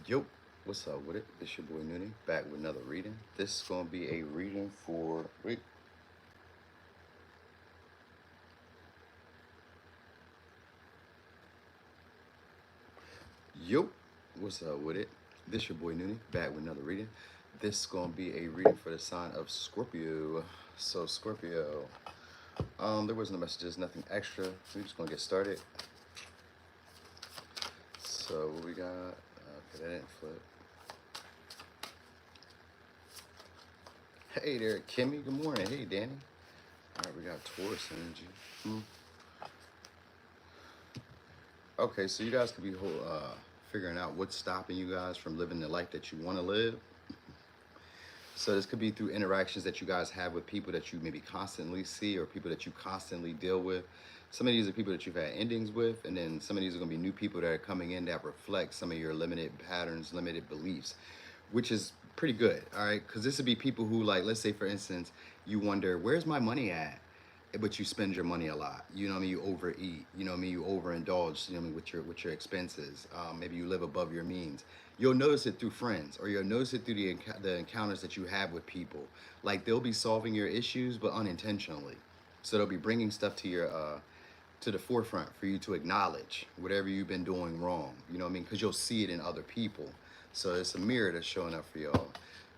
Yo, what's up with it? It's your boy Noonie back with another reading. This is gonna be a reading for Yo, what's up with it? This your boy Noonie back with another reading. This is gonna be a reading for the sign of Scorpio. So Scorpio, there was no messages, nothing extra. We're just gonna get started. So what we got? Okay, that didn't flip. Hey there, Kimmy. Good morning. Hey, Danny. All right, we got Taurus energy. Okay, so you guys could be figuring out what's stopping you guys from living the life that you want to live. So this could be through interactions that you guys have with people that you maybe constantly see or people that you constantly deal with. Some of these are people that you've had endings with, and then some of these are going to be new people that are coming in that reflect some of your limited patterns, limited beliefs, which is pretty good, all right? Because this would be people who, like, let's say, for instance, you wonder, where's my money at? But you spend your money a lot. You know what I mean? You overeat. You know what I mean? You overindulge. You know what I mean? With your expenses. Maybe you live above your means. You'll notice it through friends, or you'll notice it through the encounters that you have with people. Like they'll be solving your issues, but unintentionally. So they'll be bringing stuff to the forefront for you to acknowledge whatever you've been doing wrong. You know what I mean? Because you'll see it in other people. So it's a mirror that's showing up for y'all.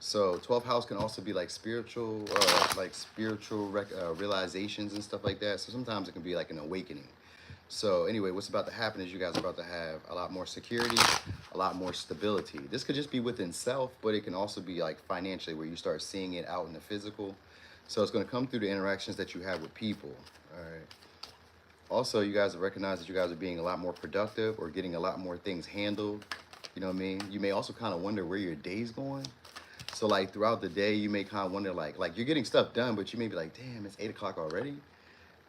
So 12th house can also be like spiritual realizations and stuff like that. So sometimes it can be like an awakening. So anyway, what's about to happen is you guys are about to have a lot more security, a lot more stability. This could just be within self, but it can also be like financially where you start seeing it out in the physical. So it's going to come through the interactions that you have with people. All right. Also, you guys recognize that you guys are being a lot more productive or getting a lot more things handled. You know what I mean? You may also kind of wonder where your day's going. So like throughout the day, you may kind of wonder like you're getting stuff done, but you may be like, damn, it's 8 o'clock already.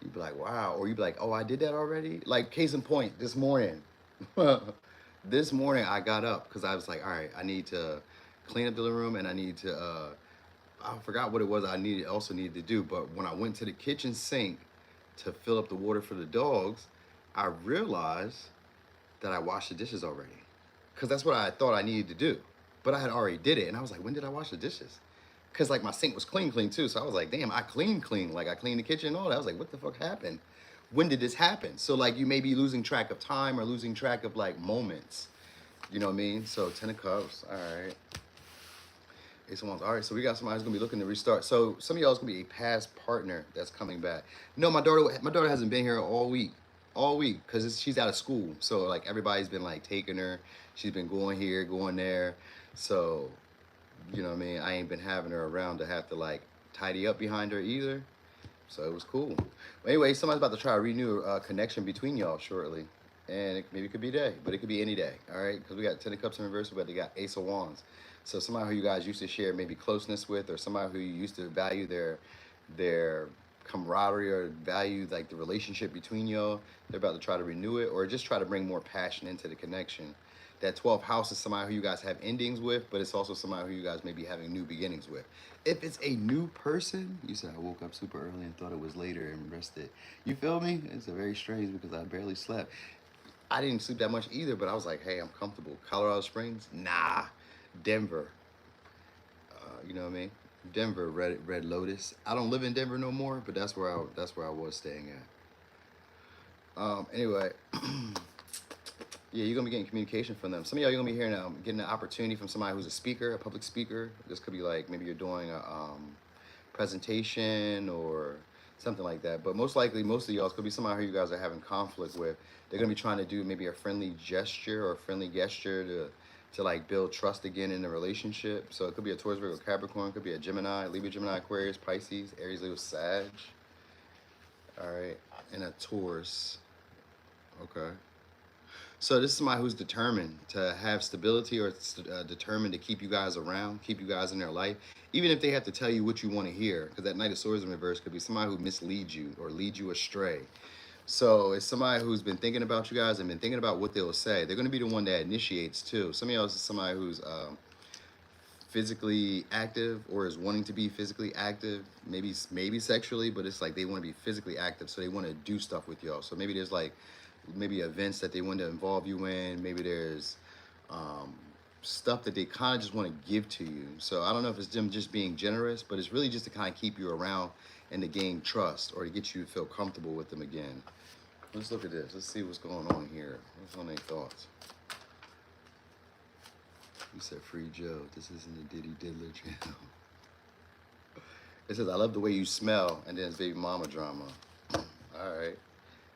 You'd be like, wow, or you'd be like, oh, I did that already. Like case in point, this morning, this morning I got up because I was like, all right, I need to clean up the living room and I need to. I forgot what it was also needed to do, but when I went to the kitchen sink to fill up the water for the dogs, I realized that I washed the dishes already because that's what I thought I needed to do. But I had already did it, and I was like, when did I wash the dishes? Because like my sink was clean too. So I was like, damn, I clean. Like I cleaned the kitchen and all that. I was like, what the fuck happened? When did this happen? So like you may be losing track of time or losing track of like moments. You know what I mean? So 10 of Cups. All right. Ace of Wands. All right. So we got somebody who's gonna be looking to restart. So some of y'all is gonna be a past partner that's coming back. No, my daughter hasn't been here all week because she's out of school. So like everybody's been like taking her. She's been going here, going there. So you know what I mean? I ain't been having her around to have to like tidy up behind her either. So it was cool. But anyway, somebody's about to try to renew a connection between y'all shortly. And maybe it could be today, but it could be any day, all right? Because we got 10 of Cups in reverse, but they got Ace of Wands. So somebody who you guys used to share maybe closeness with, or somebody who you used to value their camaraderie or value like the relationship between y'all, they're about to try to renew it or just try to bring more passion into the connection. That 12th house is somebody who you guys have endings with, but it's also somebody who you guys may be having new beginnings with. If it's a new person, you said I woke up super early and thought it was later and rested. You feel me? It's a very strange because I barely slept. I didn't sleep that much either, but I was like, hey, I'm comfortable. Colorado Springs? Nah. Denver. You know what I mean? Denver, Red Lotus. I don't live in Denver no more, but that's where I was staying at. Anyway, yeah, you're gonna be getting communication from them. Some of y'all, you're gonna be hearing getting an opportunity from somebody who's a speaker, a public speaker. This could be like maybe you're doing a presentation or something like that. But most likely, most of y'all, it's gonna be somebody who you guys are having conflict with. They're gonna be trying to do maybe a friendly gesture or a friendly gesture to like build trust again in the relationship. So it could be a Taurus, Virgo, Capricorn, it could be a Gemini, Libra, Gemini, Aquarius, Pisces, Aries, Leo, Sag. All right, and a Taurus. Okay. So this is somebody who's determined to have stability or determined to keep you guys around, keep you guys in their life, even if they have to tell you what you want to hear. Because that Knight of Swords in reverse could be somebody who misleads you or leads you astray. So it's somebody who's been thinking about you guys and been thinking about what they'll say. They're going to be the one that initiates too. Some of y'all is somebody who's physically active or is wanting to be physically active, maybe sexually, but it's like they want to be physically active, so they want to do stuff with y'all. So maybe there's like maybe events that they want to involve you in. Maybe there's um, stuff that they kind of just want to give to you. So I don't know if it's them just being generous, but it's really just to kind of keep you around and to gain trust or to get you to feel comfortable with them again. Let's look at this. Let's see what's going on here. What's on their thoughts? You said free Joe. This isn't a Diddy Diddler channel. It says, I love the way you smell, and then it's baby mama drama. All right.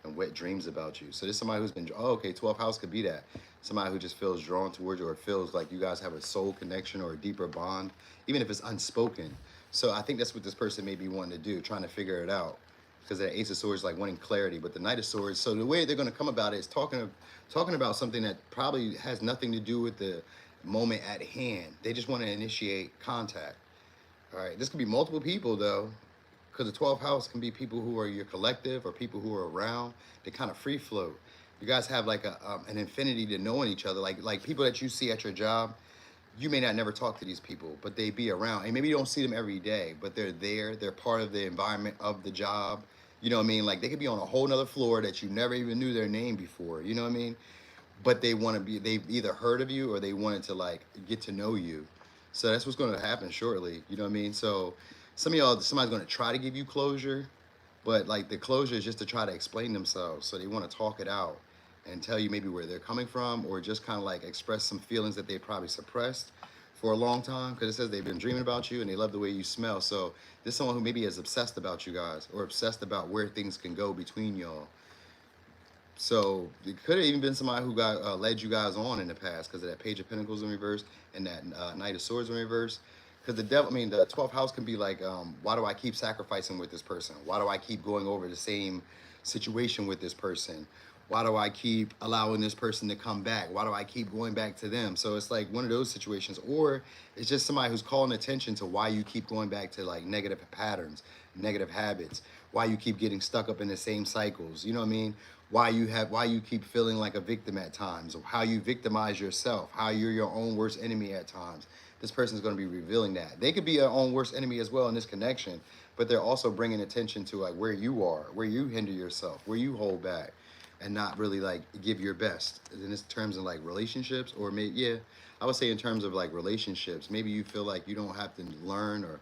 And wet dreams about you. So this is somebody who's been, oh, okay, 12th house could be that. Somebody who just feels drawn towards you or feels like you guys have a soul connection or a deeper bond, even if it's unspoken. So I think that's what this person may be wanting to do, trying to figure it out. Because the Ace of Swords is like wanting clarity, but the Knight of Swords, so the way they're going to come about it is talking about something that probably has nothing to do with the moment at hand. They just want to initiate contact. All right, this could be multiple people though, because the 12th house can be people who are your collective or people who are around. They kind of free float. You guys have like an infinity to knowing each other, like people that you see at your job. You may not never talk to these people, but they be around, and maybe you don't see them every day, but they're there. They're part of the environment of the job. You know what I mean? Like they could be on a whole nother floor that you never even knew their name before. You know what I mean? But they want to be. They've either heard of you or they wanted to like get to know you. So that's what's going to happen shortly. You know what I mean? So some of y'all, somebody's going to try to give you closure, but like the closure is just to try to explain themselves. So they want to talk it out and tell you maybe where they're coming from, or just kind of like express some feelings that they probably suppressed for a long time, because it says they've been dreaming about you and they love the way you smell. So this is someone who maybe is obsessed about you guys or obsessed about where things can go between y'all. So it could have even been somebody who got led you guys on in the past because of that Page of Pentacles in reverse and that Knight of Swords in reverse. Because the devil, I mean, the 12th house can be like, why do I keep sacrificing with this person? Why do I keep going over the same situation with this person? Why do I keep allowing this person to come back? Why do I keep going back to them? So it's like one of those situations. Or it's just somebody who's calling attention to why you keep going back to like negative patterns, negative habits, why you keep getting stuck up in the same cycles. You know what I mean? Why you keep feeling like a victim at times, or how you victimize yourself, how you're your own worst enemy at times. This person's going to be revealing that. They could be your own worst enemy as well in this connection, but they're also bringing attention to like where you are, where you hinder yourself, where you hold back and not really like give your best in this terms of like relationships, or maybe, yeah, I would say in terms of like relationships, maybe you feel like you don't have to learn or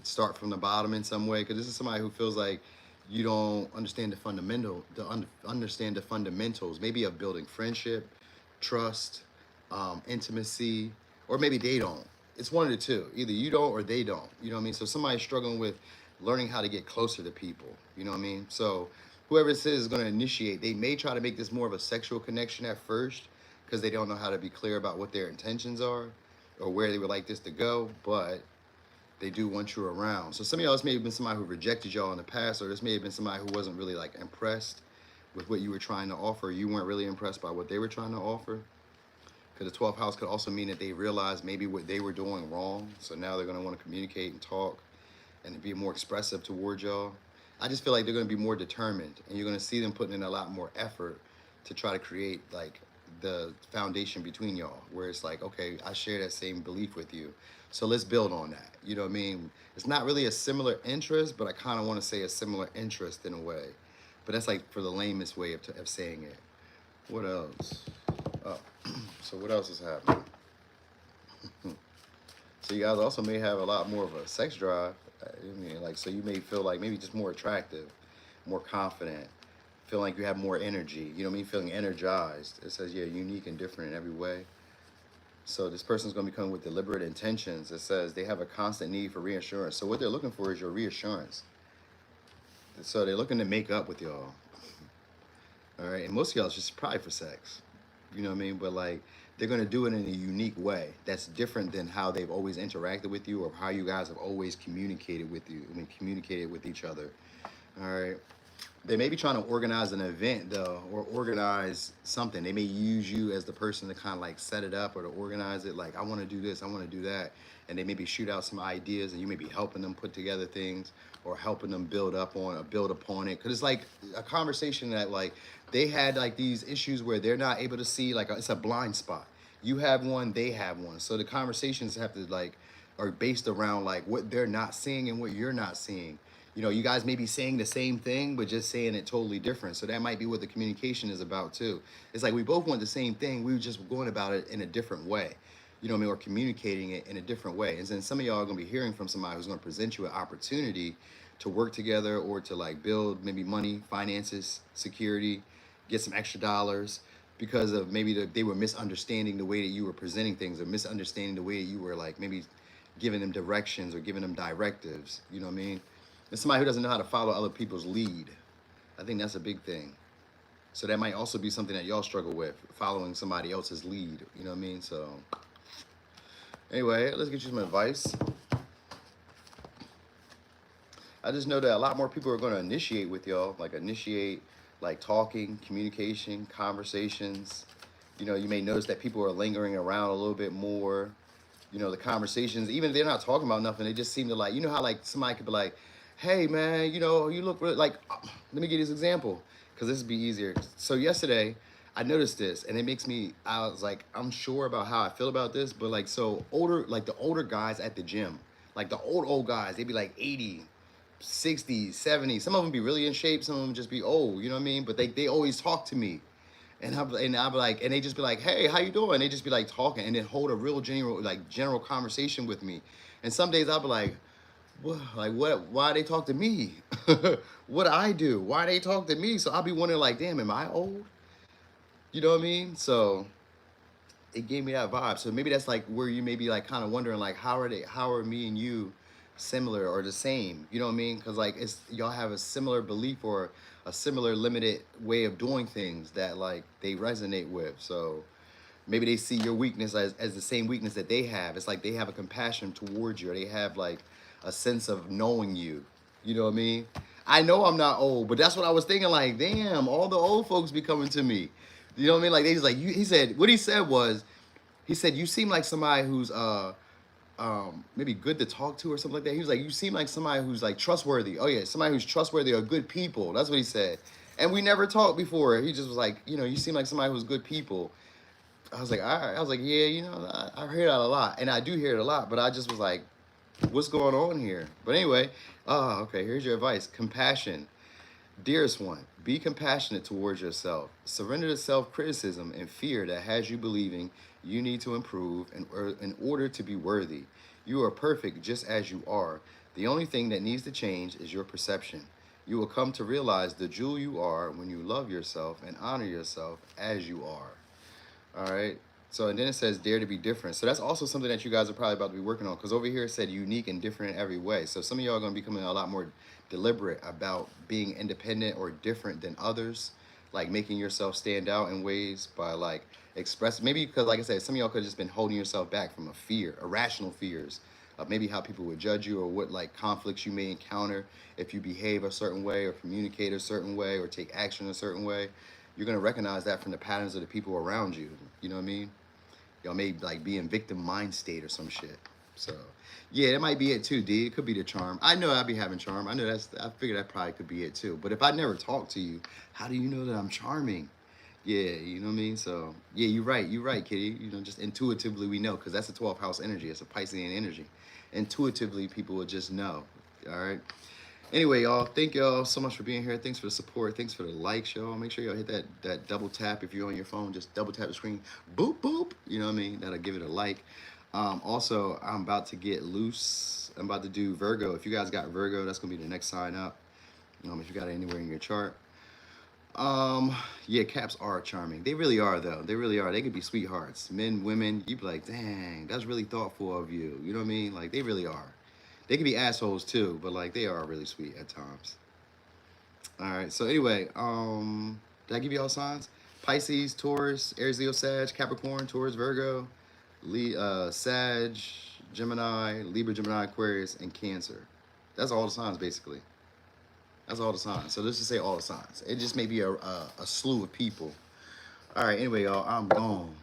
start from the bottom in some way, because this is somebody who feels like you don't understand understand the fundamentals, maybe of building friendship, trust, intimacy, or maybe they don't. It's one of the two. Either you don't or they don't. You know what I mean? So somebody's struggling with learning how to get closer to people. You know what I mean? So whoever it is going to initiate, they may try to make this more of a sexual connection at first because they don't know how to be clear about what their intentions are or where they would like this to go, but they do want you around. So some of y'all, this may have been somebody who rejected y'all in the past, or this may have been somebody who wasn't really like impressed with what you were trying to offer. You weren't really impressed by what they were trying to offer. Because the 12th house could also mean that they realized maybe what they were doing wrong. So now they're going to want to communicate and talk and be more expressive towards y'all. I just feel like they're going to be more determined, and you're going to see them putting in a lot more effort to try to create like the foundation between y'all, where it's like, okay, I share that same belief with you, so let's build on that. You know what I mean? It's not really a similar interest, but I kind of want to say a similar interest in a way. But that's like for the lamest way of saying it. What else? Oh, so what else is happening? So you guys also may have a lot more of a sex drive. I mean, like, so you may feel like maybe just more attractive, more confident, feel like you have more energy. You know what I mean? Feeling energized. It says, yeah, unique and different in every way. So this person's going to be coming with deliberate intentions. It says they have a constant need for reassurance. So what they're looking for is your reassurance. So they're looking to make up with y'all. All right. And most of y'all is just probably for sex. You know what I mean? But like, they're going to do it in a unique way that's different than how they've always interacted with you or how you guys have always communicated with you. I mean, communicated with each other. All right. They may be trying to organize an event though, or organize something. They may use you as the person to kind of like set it up or to organize it. Like, I want to do this, I want to do that. And they maybe shoot out some ideas, and you may be helping them put together things or helping them build upon it. Cause it's like a conversation that like they had like these issues where they're not able to see, like it's a blind spot. You have one, they have one. So the conversations have to like, are based around like what they're not seeing and what you're not seeing. You know, you guys may be saying the same thing, but just saying it totally different. So that might be what the communication is about too. It's like we both want the same thing. We were just going about it in a different way. you know what I mean, or communicating it in a different way. And then some of y'all are gonna be hearing from somebody who's gonna present you an opportunity to work together or to like build maybe money, finances, security, get some extra dollars because of maybe they were misunderstanding the way that you were presenting things or misunderstanding the way that you were like maybe giving them directions or giving them directives. You know what I mean? And somebody who doesn't know how to follow other people's lead. I think that's a big thing. So that might also be something that y'all struggle with, following somebody else's lead. You know what I mean? So anyway, let's get you some advice. I just know that a lot more people are going to initiate with y'all, like initiate, like talking, communication, conversations. You know, you may notice that people are lingering around a little bit more. You know, the conversations, even if they're not talking about nothing, they just seem to like, you know how like somebody could be like, hey man, you know, you look really like, let me give you this example, because this would be easier. So yesterday, I noticed this, and it makes me, I was like, I'm sure about how I feel about this, but like, so older, like the older guys at the gym, like the old guys, they'd be like 80, 60, 70. Some of them be really in shape, some of them just be old, you know what I mean? But they always talk to me. And I'll be like, and they just be like, hey, how you doing? They just be like talking and then hold a real general conversation with me. And some days I'll be what, why they talk to me? What I do? Why they talk to me? So I'll be wondering like, damn, am I old? You know what I mean? So it gave me that vibe. So maybe that's like where you may be like kind of wondering like how are me and you similar or the same? You know what I mean? Because like it's y'all have a similar belief or a similar limited way of doing things that like they resonate with. So maybe they see your weakness as the same weakness that they have. It's like they have a compassion towards you or they have like a sense of knowing you. You know what I mean? I know I'm not old, but that's what I was thinking like, damn, all the old folks be coming to me. You know what I mean? Like they just like he said what he said was he said you seem like somebody who's maybe good to talk to or something like that. He was like, you seem like somebody who's like trustworthy. Oh yeah, somebody who's trustworthy or good people. That's what he said. And we never talked before. He just was like, you know, you seem like somebody who's good people. I was like, all right. I was like, yeah, you know, I hear that a lot, and I do hear it a lot. But I just was like, what's going on here? But anyway, okay. Here's your advice: compassion. Dearest one, be compassionate towards yourself. Surrender to self-criticism and fear that has you believing you need to improve in order to be worthy. You are perfect just as you are. The only thing that needs to change is your perception. You will come to realize the jewel you are when you love yourself and honor yourself as you are. All right. So, and then it says dare to be different. So that's also something that you guys are probably about to be working on because over here it said unique and different in every way. So some of y'all are going to be becoming a lot more deliberate about being independent or different than others, like making yourself stand out in ways by like express maybe because like I said, some of y'all could have just been holding yourself back from a fear, irrational fears of maybe how people would judge you or what like conflicts you may encounter if you behave a certain way or communicate a certain way or take action a certain way. You're gonna recognize that from the patterns of the people around you. You know what I mean? Y'all may like be in victim mind state or some shit. So yeah, that might be it too, D. It could be the charm. I know I'd be having charm. I figured that probably could be it too. But if I never talk to you, how do you know that I'm charming? Yeah, you know what I mean? So yeah, you're right, Kitty. You know, just intuitively we know, because that's a 12th house energy, it's a Piscean energy. Intuitively people will just know. All right. Anyway, y'all, thank y'all so much for being here. Thanks for the support. Thanks for the likes, y'all. Make sure y'all hit that double tap if you're on your phone. Just double tap the screen. Boop, boop. You know what I mean? That'll give it a like. Also, I'm about to get loose. I'm about to do Virgo. If you guys got Virgo, that's going to be the next sign up. If you got it anywhere in your chart. Yeah, Caps are charming. They really are, though. They really are. They could be sweethearts. Men, women, you'd be like, dang, that's really thoughtful of you. You know what I mean? Like, they really are. They can be assholes too, but like they are really sweet at times. All right. So anyway, did I give you all signs? Pisces, Taurus, Aries, Leo, Sag, Capricorn, Taurus, Virgo, Sag, Gemini, Libra, Gemini, Aquarius, and Cancer. That's all the signs basically. That's all the signs. So let's just say all the signs. It just may be a slew of people. All right. Anyway, y'all, I'm gone.